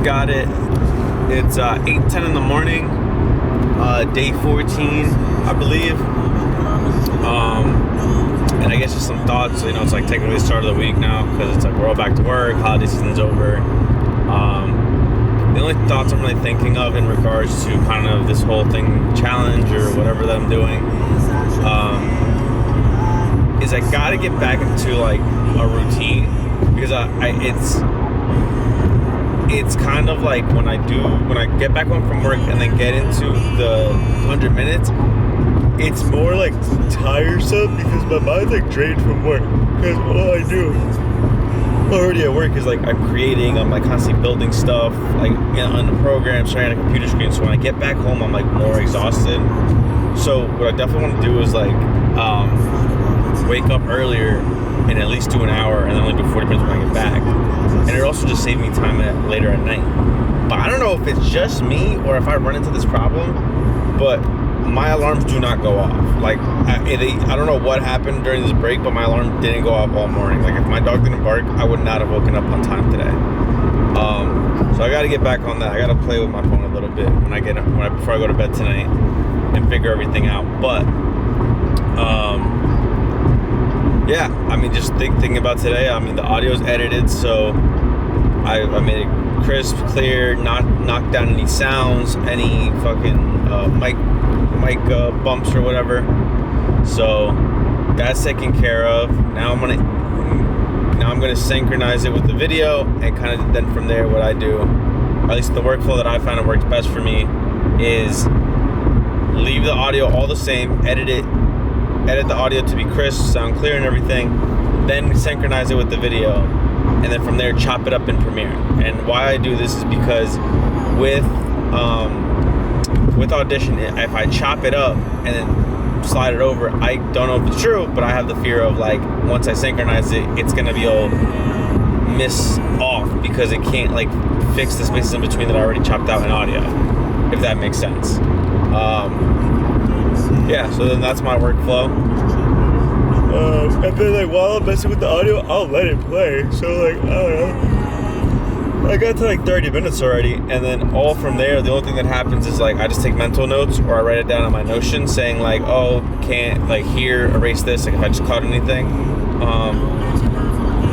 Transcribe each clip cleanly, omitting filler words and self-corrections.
got it. It's 8:10 in the morning, day 14, I believe. And I guess just some thoughts. You know, it's like technically the start of the week now because it's like we're all back to work. Holiday season's over. The only thoughts I'm really thinking of in regards to kind of this whole thing, challenge or whatever that I'm doing, is I gotta get back into like a routine because it's kind of like when I get back home from work and then get into the 100 minutes, it's more like tiresome because my mind's like drained from work because all I do already at work is like I'm creating, I'm like constantly building stuff like on the program, staring at a computer screen. So when I get back home, I'm like more exhausted. So what I definitely want to do is like wake up earlier and at least do an hour and then only do 40 minutes when I get back. And it also just saves me time later at night. But I don't know if it's just me or if I run into this problem, but my alarms do not go off. Like, I don't know what happened during this break, but my alarm didn't go off all morning. Like, if my dog didn't bark, I would not have woken up on time today. So I got to get back on that. I got to play with my phone a little bit before I go to bed tonight and figure everything out. But, yeah, I mean, just thinking about today, I mean, the audio's edited, so I made it crisp, clear, not knock down any sounds, any fucking mic bumps or whatever. So that's taken care of. Now I'm gonna synchronize it with the video and kind of then from there what I do, or at least the workflow that I find it works best for me, is leave the audio all the same, edit the audio to be crisp, sound clear and everything, then synchronize it with the video, and then from there chop it up in Premiere. And why I do this is because with Audition, if I chop it up and then slide it over, I don't know if it's true, but I have the fear of like once I synchronize it, it's gonna be all miss off because it can't like fix the spaces in between that I already chopped out in audio, if that makes sense. Yeah, so then that's my workflow. And then like while I'm messing with the audio, I'll let it play. So like, I don't know, I got to like 30 minutes already, and then all from there, the only thing that happens is like I just take mental notes or I write it down on my Notion saying like, oh, can't like here, erase this, like if I just caught anything.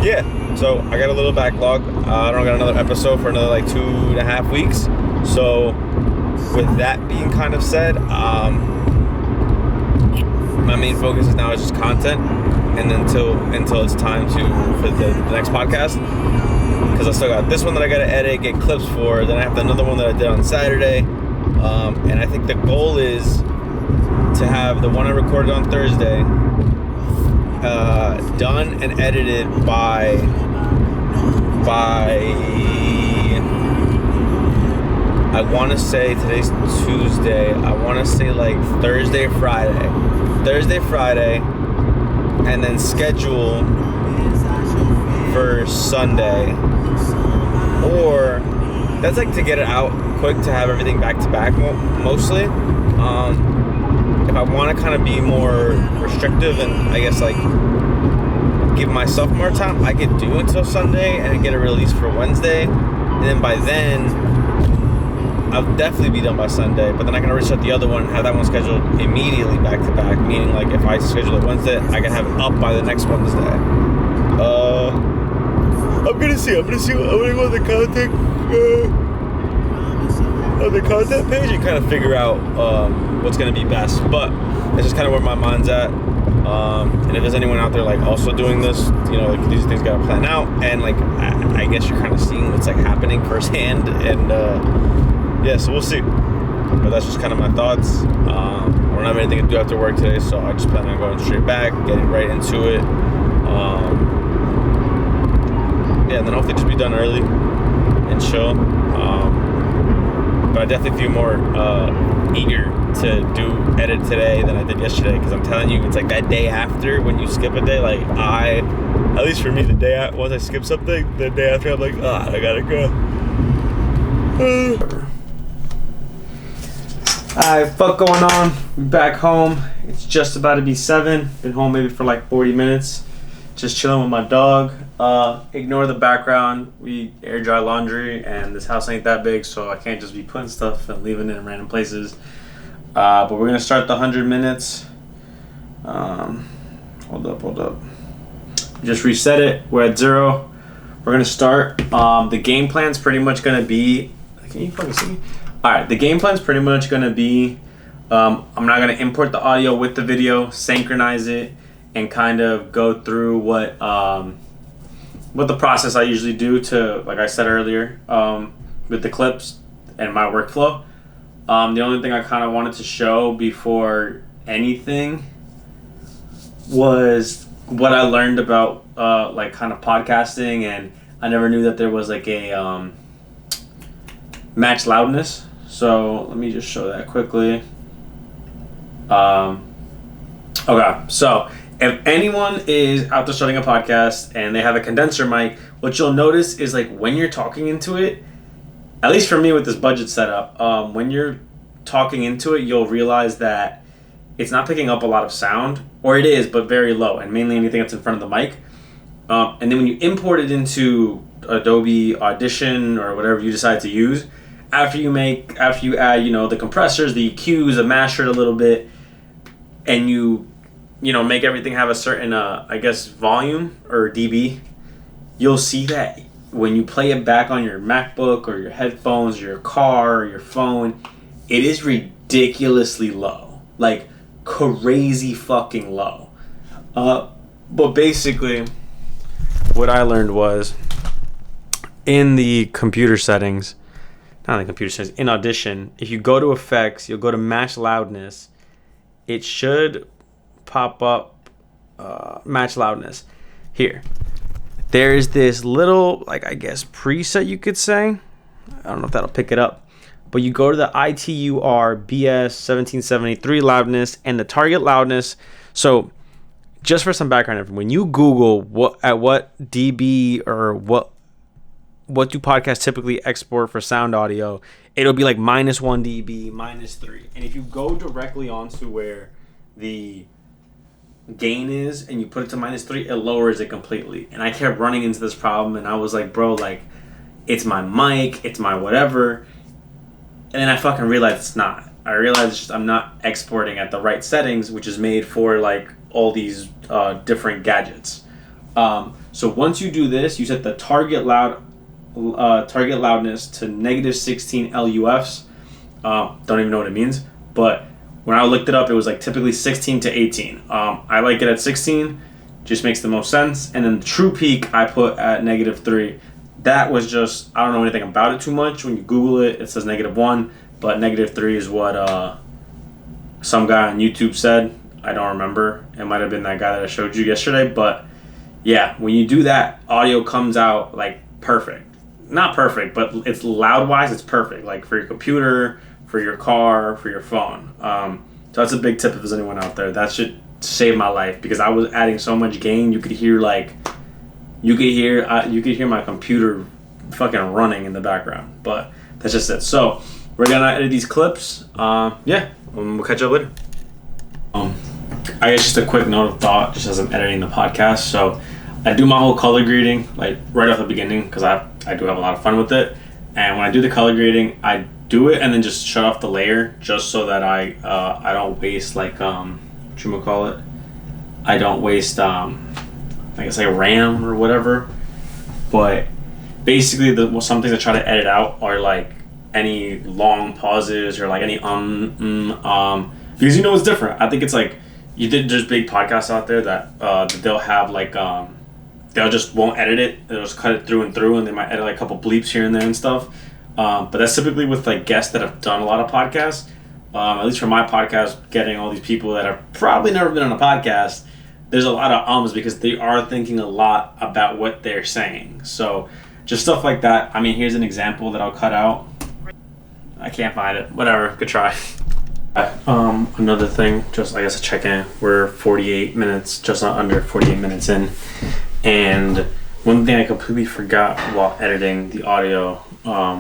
Yeah, so I got a little backlog. I don't got another episode for another like 2.5 weeks. So with that being kind of said, my main focus is now is just content, and then until it's time for the next podcast, because I still got this one that I gotta edit, get clips for. Then I have another one that I did on Saturday, and I think the goal is to have the one I recorded on Thursday done and edited by I want to say today's Tuesday. I want to say like Thursday, Friday, and then schedule for Sunday. Or that's like to get it out quick, to have everything back to back mostly. If I want to kind of be more restrictive and I guess like give myself more time, I could do until Sunday and get a release for Wednesday, and then by then I'll definitely be done by Sunday. But then I can already start the other one and have that one scheduled immediately back to back, meaning like if I schedule it Wednesday, I can have it up by the next Wednesday. I'm gonna go on the content page and kind of figure out what's gonna be best. But it's just kind of where my mind's at. And if there's anyone out there like also doing this, you know, like these things gotta plan out, and like I guess you're kind of seeing what's like happening firsthand, and yeah, so we'll see. But that's just kind of my thoughts. I don't have anything to do after work today, so I just plan on going straight back, getting right into it. Yeah, and then hopefully just be done early and chill. But I definitely feel more eager to do edit today than I did yesterday, because I'm telling you, it's like that day after when you skip a day, like at least for me, once I skip something, the day after I'm like, I gotta go. Alright, fuck going on? We're back home. It's just about to be 7. Been home maybe for like 40 minutes. Just chilling with my dog. Ignore the background. We air dry laundry, and this house ain't that big, so I can't just be putting stuff and leaving it in random places. But we're gonna start the 100 minutes. Hold up. Just reset it. We're at 0. We're gonna start. The game plan's pretty much gonna be. Can you fucking see me? All right. The game plan's pretty much gonna be. I'm not gonna import the audio with the video, synchronize it, and kind of go through what the process I usually do to, like I said earlier, with the clips and my workflow. The only thing I kind of wanted to show before anything was what I learned about like kind of podcasting, and I never knew that there was like a match loudness. So let me just show that quickly. Okay, so if anyone is out there starting a podcast and they have a condenser mic, what you'll notice is like when you're talking into it, at least for me with this budget setup, when you're talking into it, you'll realize that it's not picking up a lot of sound, or it is, but very low, and mainly anything that's in front of the mic. And then when you import it into Adobe Audition or whatever you decide to use, after you add, the compressors, the EQs, the master it a little bit, and you make everything have a certain, volume or dB, you'll see that when you play it back on your MacBook or your headphones, or your car, or your phone, it is ridiculously low. Like, crazy fucking low. But basically, what I learned was, in the computer settings, in Audition, if you go to effects, you'll go to match loudness, it should pop up match loudness. Here, there's this little, preset, you could say. I don't know if that'll pick it up, but you go to the ITUR BS 1773 loudness and the target loudness. So just for some background information, when you Google what dB or what do podcasts typically export for sound audio, it'll be like -1 dB, -3. And if you go directly onto where the gain is and you put it to -3, it lowers it completely. And I kept running into this problem, and I was like, bro, like, it's my mic, it's my whatever. And then I fucking realized it's not. I realized it's just I'm not exporting at the right settings, which is made for like all these different gadgets. So once you do this, you set the target loudness to -16 LUFs. Don't even know what it means, but when I looked it up, it was like typically 16 to 18. I like it at 16, just makes the most sense. And then the true peak I put at -3. That was just, I don't know anything about it too much. When you Google it, it says -1, but -3 is what some guy on YouTube said. I don't remember. It might have been that guy that I showed you yesterday, but yeah, when you do that, audio comes out like perfect. Not perfect, but it's loud-wise, it's perfect. Like for your computer, for your car, for your phone. So that's a big tip if there's anyone out there. That should save my life, because I was adding so much gain. You could hear my computer fucking running in the background. But that's just it. So we're gonna edit these clips. We'll catch up later. I guess just a quick note of thought, just as I'm editing the podcast. So I do my whole color grading like right off the beginning, because I do have a lot of fun with it. And when I do the color grading, I do it and then just shut off the layer, just so that I don't waste I don't waste RAM or whatever. But basically, some things I try to edit out are like any long pauses or like any because it's different. I think it's like there's big podcasts out there that they'll have like they'll just won't edit it. They'll just cut it through and through, and they might edit like a couple bleeps here and there and stuff. But that's typically with like guests that have done a lot of podcasts. At least for my podcast, getting all these people that have probably never been on a podcast, there's a lot of ums, because they are thinking a lot about what they're saying. So just stuff like that. I mean, here's an example that I'll cut out. I can't find it. Whatever. Good try. Another thing, just I guess a check-in. We're 48 minutes, just not under 48 minutes in. And one thing I completely forgot while editing the audio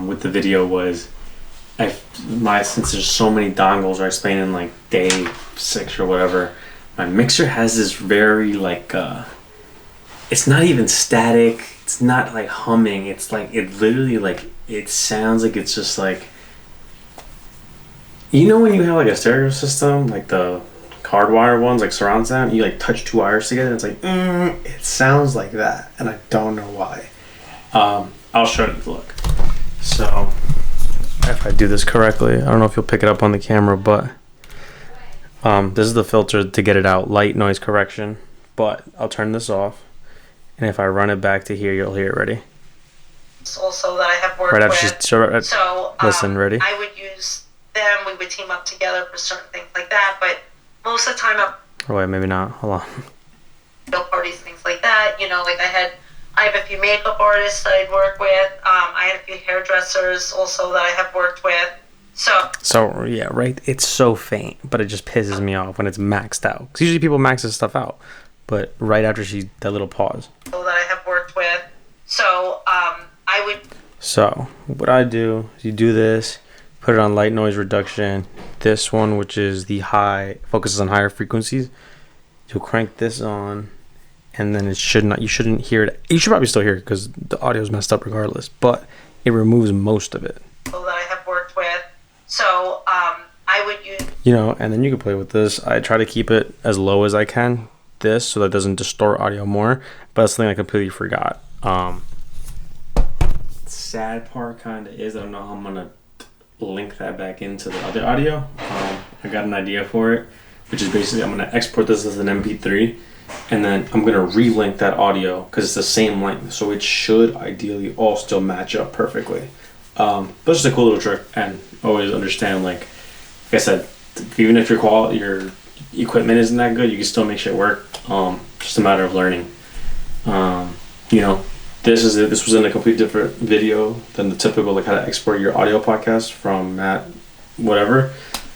with the video was since there's so many dongles, or I explained in like day 6 or whatever, my mixer has this very it's not even static. It's not like humming. It's like, it literally like, it sounds like it's just like, you know when you have like a stereo system, like the hardwire ones, like surround sound, you like touch two wires together, it's like, it sounds like that, and I don't know why. I'll show you, look. So, if I do this correctly, I don't know if you'll pick it up on the camera, but this is the filter to get it out, light noise correction, but I'll turn this off, and if I run it back to here, you'll hear it. Ready? Also that I have worked right with. So, listen, ready? I would use them, we would team up together for certain things like that, but most of the time oh wait, maybe not, hold on. Parties, things like that, you know, like I have a few makeup artists that I'd work with, I had a few hairdressers also that I have worked with, so yeah, right, it's so faint, but it just pisses me off when it's maxed out, because usually people max this stuff out, but right after that little pause. That I have worked with, so what I do is you do this, put it on light noise reduction, this one, which is the high, focuses on higher frequencies, you'll crank this on, and then you shouldn't hear it. You should probably still hear it because the audio is messed up regardless, but it removes most of it. That I have worked with, so I would use, you know, and then you can play with this. I try to keep it as low as I can, this, so that it doesn't distort audio more, but that's something I completely forgot. Sad part kind of is, I don't know how I'm gonna link that back into the other audio. I got an idea for it, which is basically I'm gonna export this as an MP3, and then I'm gonna relink that audio because it's the same length, so it should ideally all still match up perfectly. But it's just a cool little trick, and always understand, like I said, even if your equipment isn't that good, you can still make shit work. Just a matter of learning. You know, this was in a complete different video than the typical, like how to export your audio podcast from Matt, whatever.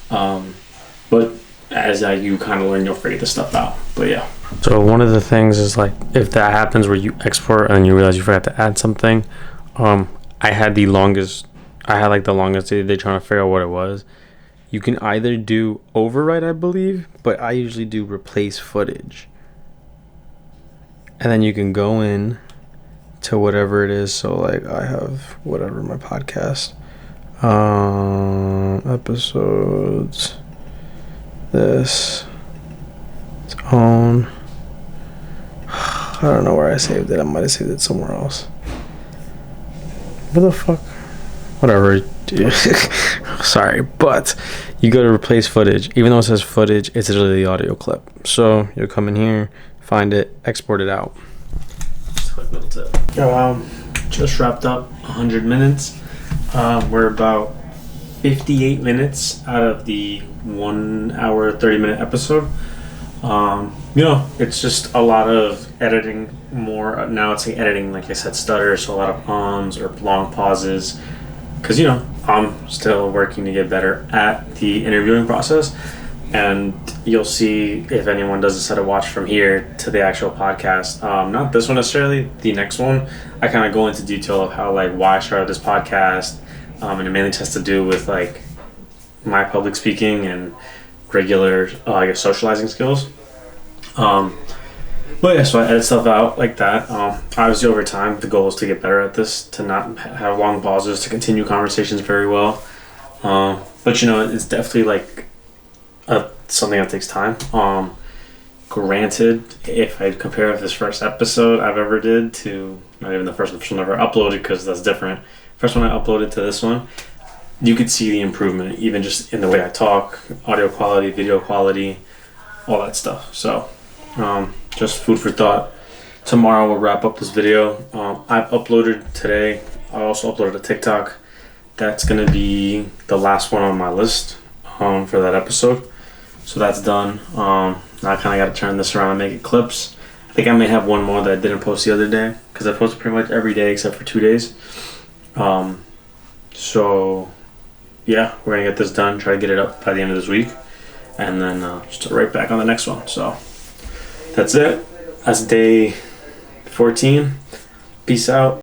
But as you kind of learn, you'll figure this stuff out. But yeah. So one of the things is, like, if that happens where you export and you realize you forgot to add something, I had the longest day trying to figure out what it was. You can either do overwrite, I believe, but I usually do replace footage. And then you can go in to whatever it is. So like I have whatever, my podcast episodes, this, its own, I don't know where I saved it. I might have saved it somewhere else. What the fuck, whatever. Sorry, but you go to replace footage. Even though it says footage, it's literally the audio clip. So you'll come in here, find it, export it out. Just a quick little tip. Just wrapped up 100 minutes. We're about 58 minutes out of the 1 hour 30-minute episode. You know, it's just a lot of editing more. Now it's like editing, like I said, stutters, so a lot of ums or long pauses. Because, you know, I'm still working to get better at the interviewing process. And you'll see if anyone does a set of watch from here to the actual podcast. Not this one necessarily, the next one. I kind of go into detail of how, like, why I started this podcast. And it mainly has to do with, like, my public speaking and regular, I guess, socializing skills. But yeah, so I edit stuff out like that. Obviously, over time, the goal is to get better at this, to not have long pauses, to continue conversations very well. But, you know, it's definitely, like, something that takes time. Granted, if I compare this first episode I've ever did to, not even the first episode I've ever uploaded, because that's different. First one I uploaded to this one, you could see the improvement, even just in the way I talk, audio quality, video quality, all that stuff. So, just food for thought. Tomorrow we'll wrap up this video. I've uploaded today. I also uploaded a TikTok. That's going to be the last one on my list for that episode. So that's done. Now I kind of got to turn this around and make it clips. I think I may have one more that I didn't post the other day, because I posted pretty much every day except for 2 days. So yeah, we're going to get this done, try to get it up by the end of this week, and then start right back on the next one. So that's it. That's day 14. Peace out.